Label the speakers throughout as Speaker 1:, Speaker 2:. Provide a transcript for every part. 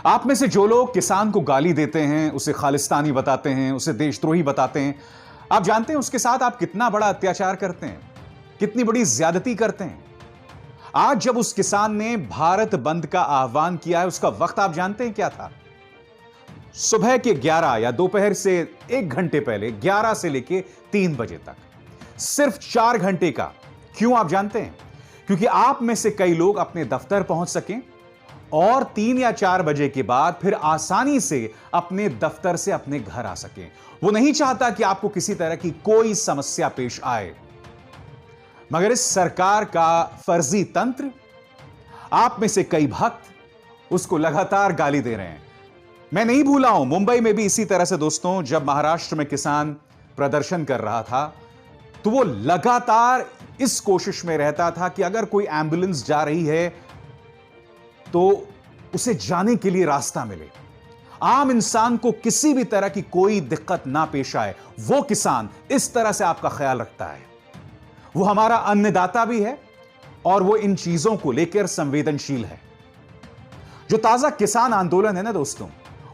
Speaker 1: आप में से जो लोग किसान को गाली देते हैं, उसे खालिस्तानी बताते हैं, उसे देशद्रोही बताते हैं, आप जानते हैं उसके साथ आप कितना बड़ा अत्याचार करते हैं, कितनी बड़ी ज्यादती करते हैं। आज जब उस किसान ने भारत बंद का आह्वान किया है, उसका वक्त आप जानते हैं क्या था? सुबह के 11 या दोपहर से 1 घंटे पहले 11 से लेके 3 बजे तक, सिर्फ 4 घंटे का। क्यों आप जानते हैं? क्योंकि आप में से कई लोग अपने दफ्तर पहुंच सकें और 3 या 4 बजे के बाद फिर आसानी से अपने दफ्तर से अपने घर आ सकें। वो नहीं चाहता कि आपको किसी तरह की कोई समस्या पेश आए, मगर इस सरकार का फर्जी तंत्र, आप में से कई भक्त उसको लगातार गाली दे रहे हैं। मैं नहीं भूला हूं, मुंबई में भी इसी तरह से दोस्तों, जब महाराष्ट्र में किसान प्रदर्शन कर रहा था तो वो लगातार इस कोशिश में रहता था कि अगर कोई एम्बुलेंस जा रही है तो उसे जाने के लिए रास्ता मिले, आम इंसान को किसी भी तरह की कोई दिक्कत ना पेश आए। वो किसान इस तरह से आपका ख्याल रखता है। वो हमारा अन्नदाता भी है और वो इन चीजों को लेकर संवेदनशील है। जो ताजा किसान आंदोलन है ना दोस्तों,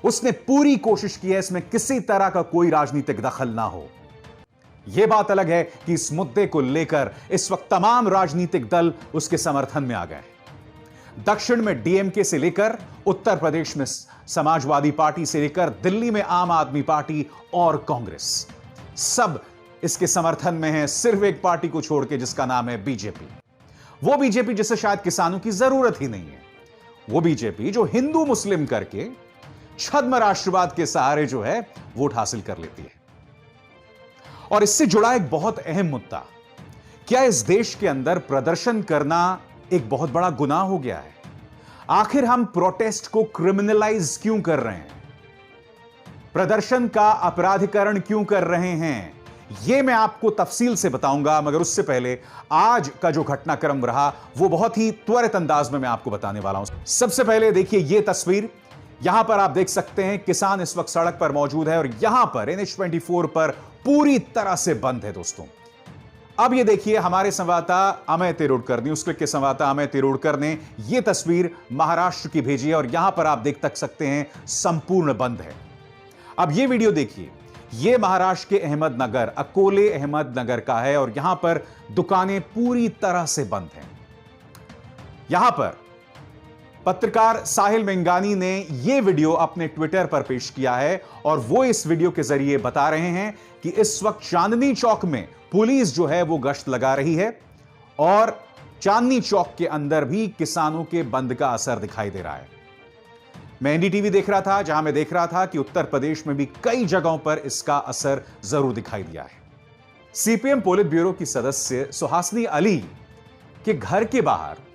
Speaker 1: उसने पूरी कोशिश की है इसमें किसी तरह का कोई राजनीतिक दखल ना हो। यह बात अलग है कि इस मुद्दे को लेकर इस वक्त तमाम राजनीतिक दल उसके समर्थन में आ गए। दक्षिण में डीएमके से लेकर, उत्तर प्रदेश में समाजवादी पार्टी से लेकर, दिल्ली में आम आदमी पार्टी और कांग्रेस, सब इसके समर्थन में है, सिर्फ एक पार्टी को छोड़ के जिसका नाम है बीजेपी। वो बीजेपी जिसे शायद किसानों की जरूरत ही नहीं है। वो बीजेपी जो हिंदू मुस्लिम करके छद्म राष्ट्रवाद के सहारे जो है वोट हासिल कर लेती है। और इससे जुड़ा एक बहुत अहम मुद्दा, क्या इस देश के अंदर प्रदर्शन करना एक बहुत बड़ा गुनाह हो गया है? आखिर हम प्रोटेस्ट को क्रिमिनलाइज क्यों कर रहे हैं? प्रदर्शन का अपराधीकरण क्यों कर रहे हैं? यह मैं आपको तफसील से बताऊंगा, मगर उससे पहले आज का जो घटनाक्रम रहा वो बहुत ही त्वरित अंदाज में मैं आपको बताने वाला हूं। सबसे पहले देखिए यह तस्वीर, यहां पर आप देख सकते हैं किसान इस वक्त सड़क पर मौजूद है और यहां पर NH24 पर पूरी तरह से बंद है दोस्तों। अब ये देखिए, हमारे संवाददाता अमय तिरोडकर, न्यूज क्लिक के संवाददाता अमय तिरोडकर ने यह तस्वीर महाराष्ट्र की भेजी है और यहां पर आप देख सकते हैं संपूर्ण बंद है। अब यह वीडियो देखिए, यह महाराष्ट्र के अहमदनगर, अकोले अहमदनगर का है और यहां पर दुकानें पूरी तरह से बंद हैं। यहां पर पत्रकार साहिल मेंगानी ने यह वीडियो अपने ट्विटर पर पेश किया है और वो इस वीडियो के जरिए बता रहे हैं कि इस वक्त चांदनी चौक में पुलिस जो है वो गश्त लगा रही है और चांदनी चौक के अंदर भी किसानों के बंद का असर दिखाई दे रहा है। मैं एनडीटीवी देख रहा था, जहां मैं देख रहा था कि उत्तर प्रदेश में भी कई जगहों पर इसका असर जरूर दिखाई दिया है। सीपीएम पोलित ब्यूरो की सदस्य सुहासनी अली के घर के बाहर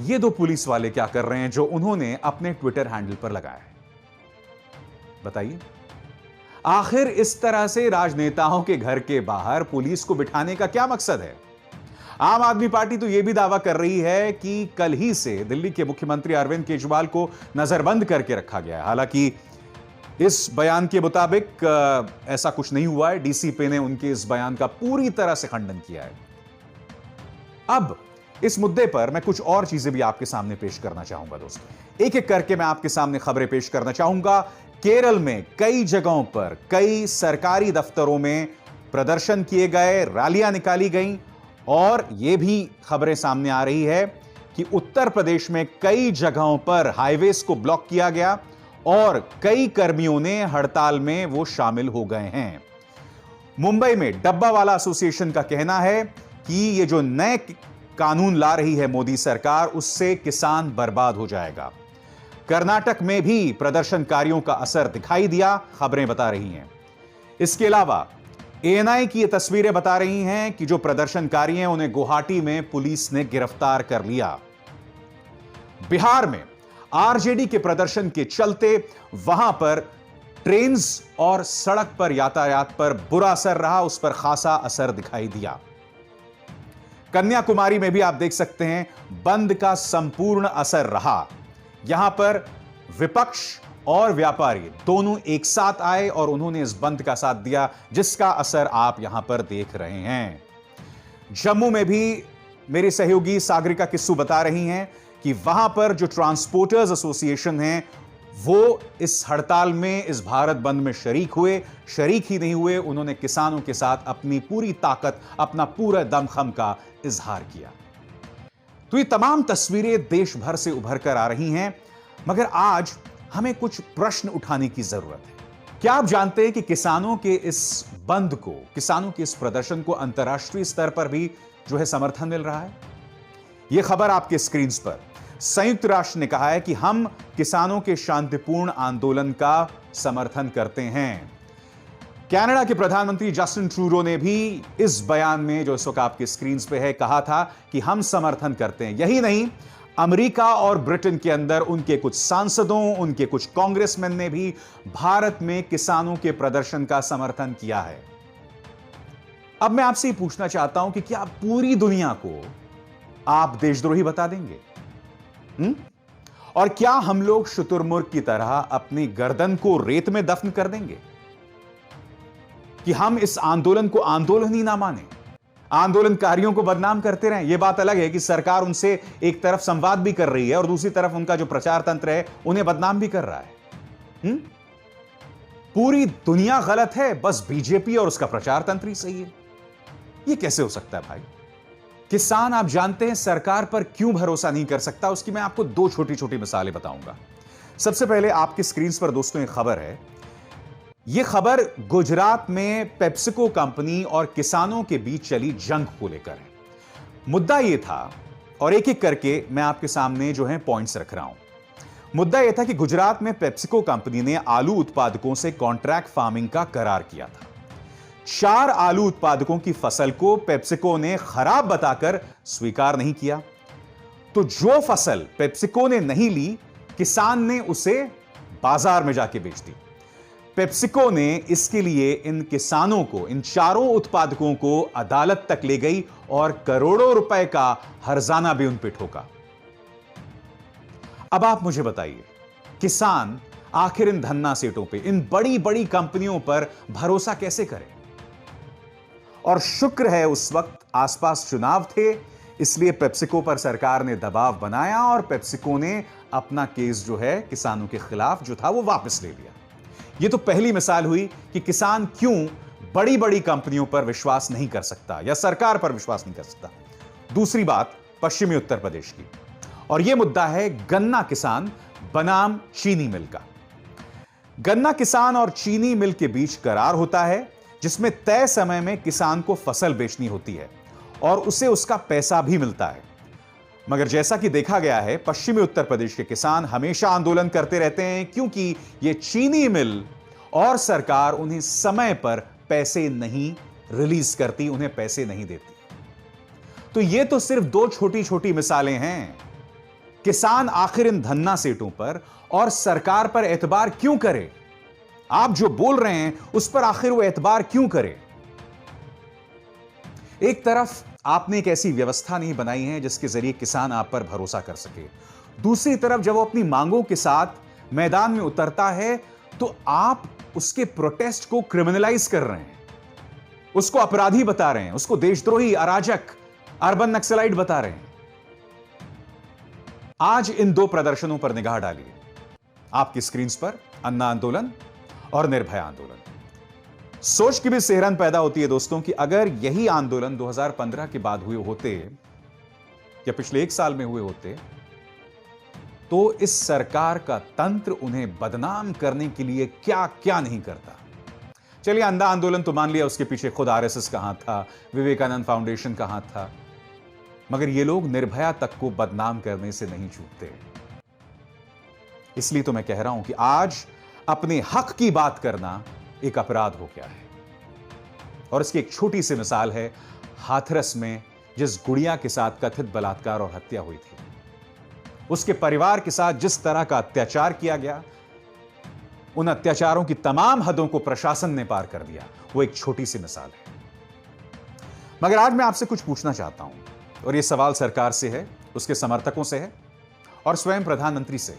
Speaker 1: ये 2 पुलिस वाले क्या कर रहे हैं जो उन्होंने अपने ट्विटर हैंडल पर लगाया है? बताइए, आखिर इस तरह से राजनेताओं के घर के बाहर पुलिस को बिठाने का क्या मकसद है? आम आदमी पार्टी तो यह भी दावा कर रही है कि कल ही से दिल्ली के मुख्यमंत्री अरविंद केजरीवाल को नजरबंद करके रखा गया है। हालांकि इस बयान के मुताबिक ऐसा कुछ नहीं हुआ है। डीसीपी ने उनके इस बयान का पूरी तरह से खंडन किया है। अब इस मुद्दे पर मैं कुछ और चीजें भी आपके सामने पेश करना चाहूंगा दोस्तों। एक एक करके मैं आपके सामने खबरें पेश करना चाहूंगा। केरल में कई जगहों पर, कई सरकारी दफ्तरों में प्रदर्शन किए गए, रैलियां निकाली गईं और यह भी खबरें सामने आ रही है कि उत्तर प्रदेश में कई जगहों पर हाईवेज को ब्लॉक किया गया और कई कर्मियों ने हड़ताल में वो शामिल हो गए हैं। मुंबई में डब्बावाला एसोसिएशन का कहना है कि ये जो नए कानून ला रही है मोदी सरकार, उससे किसान बर्बाद हो जाएगा। कर्नाटक में भी प्रदर्शनकारियों का असर दिखाई दिया, खबरें बता रही हैं। इसके अलावा एएनआई की ये तस्वीरें बता रही हैं कि जो प्रदर्शनकारी हैं उन्हें गुवाहाटी में पुलिस ने गिरफ्तार कर लिया। बिहार में आरजेडी के प्रदर्शन के चलते वहां पर ट्रेन्स और सड़क पर यातायात पर बुरा असर रहा, उस पर खासा असर दिखाई दिया। कन्याकुमारी में भी आप देख सकते हैं बंद का संपूर्ण असर रहा। यहां पर विपक्ष और व्यापारी दोनों एक साथ आए और उन्होंने इस बंद का साथ दिया, जिसका असर आप यहां पर देख रहे हैं। जम्मू में भी मेरी सहयोगी सागरिका किस्सू बता रही हैं कि वहां पर जो ट्रांसपोर्टर्स एसोसिएशन है वो इस हड़ताल में, इस भारत बंद में शरीक हुए। शरीक ही नहीं हुए, उन्होंने किसानों के साथ अपनी पूरी ताकत, अपना पूरा दमखम का इजहार किया। तो ये तमाम तस्वीरें देश भर से उभर कर आ रही हैं, मगर आज हमें कुछ प्रश्न उठाने की जरूरत है। क्या आप जानते हैं कि किसानों के इस बंद को, किसानों के इस प्रदर्शन को अंतर्राष्ट्रीय स्तर पर भी जो है समर्थन मिल रहा है? यह खबर आपके स्क्रीन पर। संयुक्त राष्ट्र ने कहा है कि हम किसानों के शांतिपूर्ण आंदोलन का समर्थन करते हैं। कनाडा के प्रधानमंत्री जस्टिन ट्रूडो ने भी इस बयान में, जो इस वक्त आपके स्क्रीन पे है, कहा था कि हम समर्थन करते हैं। यही नहीं, अमेरिका और ब्रिटेन के अंदर उनके कुछ सांसदों, उनके कुछ कांग्रेसमैन ने भी भारत में किसानों के प्रदर्शन का समर्थन किया है। अब मैं आपसे ये पूछना चाहता हूं कि क्या पूरी दुनिया को आप देशद्रोही बता देंगे? और क्या हम लोग शुतुरमुर्ग की तरह अपनी गर्दन को रेत में दफन कर देंगे कि हम इस आंदोलन को आंदोलन ही ना माने, आंदोलनकारियों को बदनाम करते रहें? यह बात अलग है कि सरकार उनसे एक तरफ संवाद भी कर रही है और दूसरी तरफ उनका जो प्रचार तंत्र है उन्हें बदनाम भी कर रहा है। पूरी दुनिया गलत है, बस बीजेपी और उसका प्रचार तंत्र ही सही है। यह कैसे हो सकता है भाई? किसान, आप जानते हैं सरकार पर क्यों भरोसा नहीं कर सकता, उसकी मैं आपको दो छोटी छोटी मिसालें बताऊंगा। सबसे पहले आपकी स्क्रीन पर दोस्तों एक खबर है। यह खबर गुजरात में पेप्सिको कंपनी और किसानों के बीच चली जंग को लेकर है। मुद्दा यह था, और एक एक करके मैं आपके सामने जो है पॉइंट्स रख रहा हूं। मुद्दा यह था कि गुजरात में पेप्सिको कंपनी ने आलू उत्पादकों से कॉन्ट्रैक्ट फार्मिंग का करार किया था। 4 आलू उत्पादकों की फसल को पेप्सिको ने खराब बताकर स्वीकार नहीं किया। तो जो फसल पेप्सिको ने नहीं ली, किसान ने उसे बाजार में जाके बेच दी। पेप्सिको ने इसके लिए इन किसानों को, इन 4 उत्पादकों को अदालत तक ले गई और करोड़ों रुपए का हर्जाना भी उन पे ठोका। अब आप मुझे बताइए, किसान आखिर इन धन्ना सेठों पे, इन बड़ी बड़ी कंपनियों पर भरोसा कैसे करे? और शुक्र है उस वक्त आसपास चुनाव थे, इसलिए पेप्सिको पर सरकार ने दबाव बनाया और पेप्सिको ने अपना केस जो है किसानों के खिलाफ जो था वो वापस ले लिया। यह तो पहली मिसाल हुई कि किसान क्यों बड़ी बड़ी कंपनियों पर विश्वास नहीं कर सकता या सरकार पर विश्वास नहीं कर सकता। दूसरी बात पश्चिमी उत्तर प्रदेश की, और यह मुद्दा है गन्ना किसान बनाम चीनी मिल का। गन्ना किसान और चीनी मिल के बीच करार होता है जिसमें तय समय में किसान को फसल बेचनी होती है और उसे उसका पैसा भी मिलता है। मगर जैसा कि देखा गया है, पश्चिमी उत्तर प्रदेश के किसान हमेशा आंदोलन करते रहते हैं क्योंकि यह चीनी मिल और सरकार उन्हें समय पर पैसे नहीं रिलीज करती, उन्हें पैसे नहीं देती। तो यह तो सिर्फ 2 छोटी छोटी मिसालें हैं। किसान आखिर इन धन्ना सेठों पर और सरकार पर एतबार क्यों करे? आप जो बोल रहे हैं उस पर आखिर वो एतबार क्यों करे? एक तरफ आपने एक ऐसी व्यवस्था नहीं बनाई है जिसके जरिए किसान आप पर भरोसा कर सके, दूसरी तरफ जब वो अपनी मांगों के साथ मैदान में उतरता है तो आप उसके प्रोटेस्ट को क्रिमिनलाइज कर रहे हैं, उसको अपराधी बता रहे हैं, उसको देशद्रोही, अराजक, अर्बन नक्सलाइट बता रहे हैं। आज इन 2 प्रदर्शनों पर निगाह डालिए। आपकी स्क्रीन पर अन्ना आंदोलन और निर्भया आंदोलन। सोच की भी सेहरन पैदा होती है दोस्तों कि अगर यही आंदोलन 2015 के बाद हुए होते या पिछले 1 साल में हुए होते तो इस सरकार का तंत्र उन्हें बदनाम करने के लिए क्या क्या नहीं करता। चलिए, अन्ना आंदोलन तो मान लिया, उसके पीछे खुद आरएसएस कहां था, विवेकानंद फाउंडेशन कहां था, मगर ये लोग निर्भया तक को बदनाम करने से नहीं चूकते। इसलिए तो मैं कह रहा हूं कि आज अपने हक की बात करना एक अपराध हो गया है। और इसकी एक छोटी सी मिसाल है हाथरस में जिस गुड़िया के साथ कथित बलात्कार और हत्या हुई थी, उसके परिवार के साथ जिस तरह का अत्याचार किया गया, उन अत्याचारों की तमाम हदों को प्रशासन ने पार कर दिया। वो एक छोटी सी मिसाल है। मगर आज मैं आपसे कुछ पूछना चाहता हूं, और यह सवाल सरकार से है, उसके समर्थकों से है और स्वयं प्रधानमंत्री से।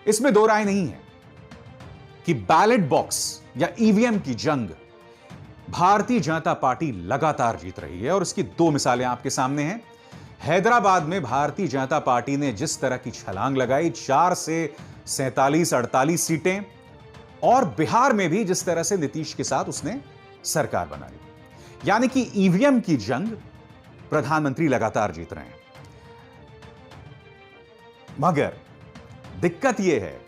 Speaker 1: इसमें 2 राय नहीं है कि बैलेट बॉक्स या ईवीएम की जंग भारतीय जनता पार्टी लगातार जीत रही है, और इसकी 2 मिसालें आपके सामने हैं। हैदराबाद में भारतीय जनता पार्टी ने जिस तरह की छलांग लगाई, 4 से 47-48 सीटें, और बिहार में भी जिस तरह से नीतीश के साथ उसने सरकार बनाई, यानी कि ईवीएम की जंग प्रधानमंत्री लगातार जीत रहे हैं। मगर दिक्कत यह है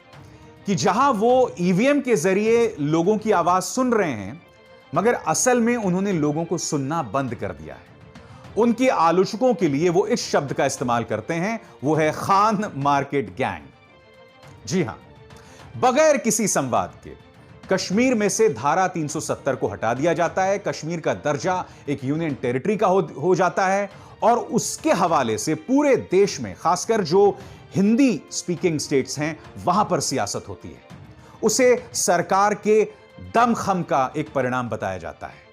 Speaker 1: कि जहां वो ईवीएम के जरिए लोगों की आवाज सुन रहे हैं, मगर असल में उन्होंने लोगों को सुनना बंद कर दिया है। उनके आलोचकों के लिए वो इस शब्द का इस्तेमाल करते हैं, वो है खान मार्केट गैंग। जी हां, बगैर किसी संवाद के कश्मीर में से धारा 370 को हटा दिया जाता है, कश्मीर का दर्जा एक यूनियन टेरिटरी का हो जाता है, और उसके हवाले से पूरे देश में, खासकर जो हिंदी स्पीकिंग स्टेट्स हैं, वहां पर सियासत होती है। उसे सरकार के दमखम का एक परिणाम बताया जाता है।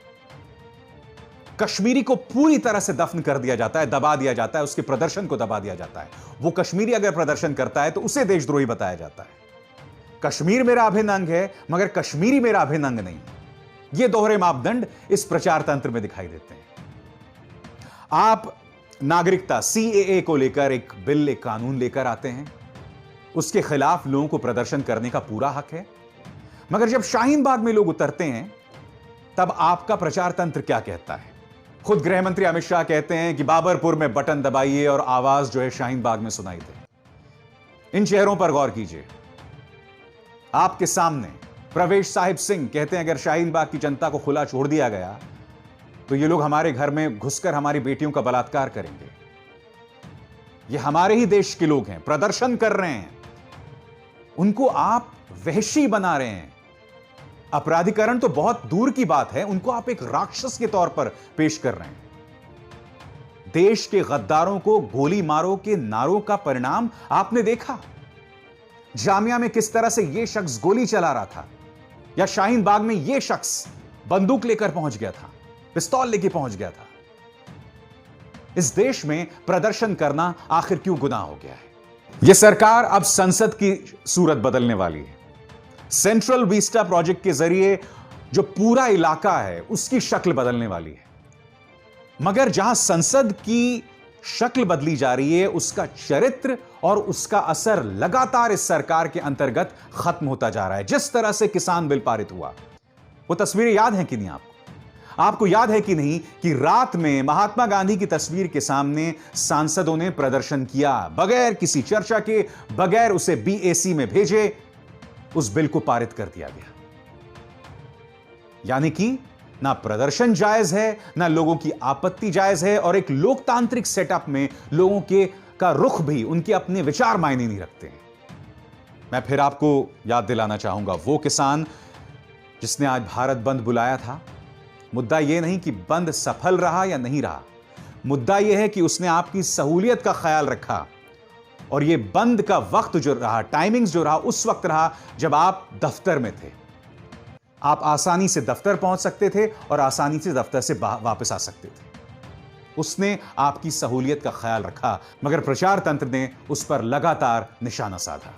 Speaker 1: कश्मीरी को पूरी तरह से दफन कर दिया जाता है, दबा दिया जाता है, उसके प्रदर्शन को दबा दिया जाता है। वो कश्मीरी अगर प्रदर्शन करता है तो उसे देशद्रोही बताया जाता है। कश्मीर मेरा अभिन्न अंग है, मगर कश्मीरी मेरा अभिन्न अंग नहीं। ये दोहरे मापदंड इस प्रचार तंत्र में दिखाई देते हैं। आप नागरिकता सीएए को लेकर एक बिल, एक कानून लेकर आते हैं, उसके खिलाफ लोगों को प्रदर्शन करने का पूरा हक है, मगर जब शाहीन बाग में लोग उतरते हैं तब आपका प्रचार तंत्र क्या कहता है? खुद गृह मंत्री अमित शाह कहते हैं कि बाबरपुर में बटन दबाइए और आवाज जो है शाहीन बाग में सुनाई दे। इन चेहरों पर गौर कीजिए। आपके सामने प्रवेश साहिब सिंह कहते हैं अगर शाहीन बाग की जनता को खुला छोड़ दिया गया तो ये लोग हमारे घर में घुसकर हमारी बेटियों का बलात्कार करेंगे। ये हमारे ही देश के लोग हैं, प्रदर्शन कर रहे हैं, उनको आप वहशी बना रहे हैं। अपराधीकरण तो बहुत दूर की बात है, उनको आप एक राक्षस के तौर पर पेश कर रहे हैं। देश के गद्दारों को गोली मारो के नारों का परिणाम आपने देखा। जामिया में किस तरह से यह शख्स गोली चला रहा था, या शाहीन बाग में यह शख्स बंदूक लेकर पहुंच गया था, पिस्तौल लेकर पहुंच गया था। इस देश में प्रदर्शन करना आखिर क्यों गुनाह हो गया है? यह सरकार अब संसद की सूरत बदलने वाली है। सेंट्रल विस्टा प्रोजेक्ट के जरिए जो पूरा इलाका है उसकी शक्ल बदलने वाली है। मगर जहां संसद की शक्ल बदली जा रही है, उसका चरित्र और उसका असर लगातार इस सरकार के अंतर्गत खत्म होता जा रहा है। जिस तरह से किसान बिल पारित हुआ, वो तस्वीरें याद हैं कि नहीं आपको? आपको याद है कि नहीं कि रात में महात्मा गांधी की तस्वीर के सामने सांसदों ने प्रदर्शन किया, बगैर किसी चर्चा के, बगैर उसे बीएसी में भेजे उस बिल को पारित कर दिया गया। यानी कि ना प्रदर्शन जायज है, ना लोगों की आपत्ति जायज है, और एक लोकतांत्रिक सेटअप में लोगों का रुख भी, उनके अपने विचार मायने नहीं रखते हैं। मैं फिर आपको याद दिलाना चाहूंगा, वो किसान जिसने आज भारत बंद बुलाया था, मुद्दा यह नहीं कि बंद सफल रहा या नहीं रहा, मुद्दा यह है कि उसने आपकी सहूलियत का ख्याल रखा। और यह बंद का वक्त जो रहा, टाइमिंग्स जो रहा, उस वक्त रहा जब आप दफ्तर में थे। आप आसानी से दफ्तर पहुंच सकते थे और आसानी से दफ्तर से वापस आ सकते थे। उसने आपकी सहूलियत का ख्याल रखा, मगर प्रचार तंत्र ने उस पर लगातार निशाना साधा।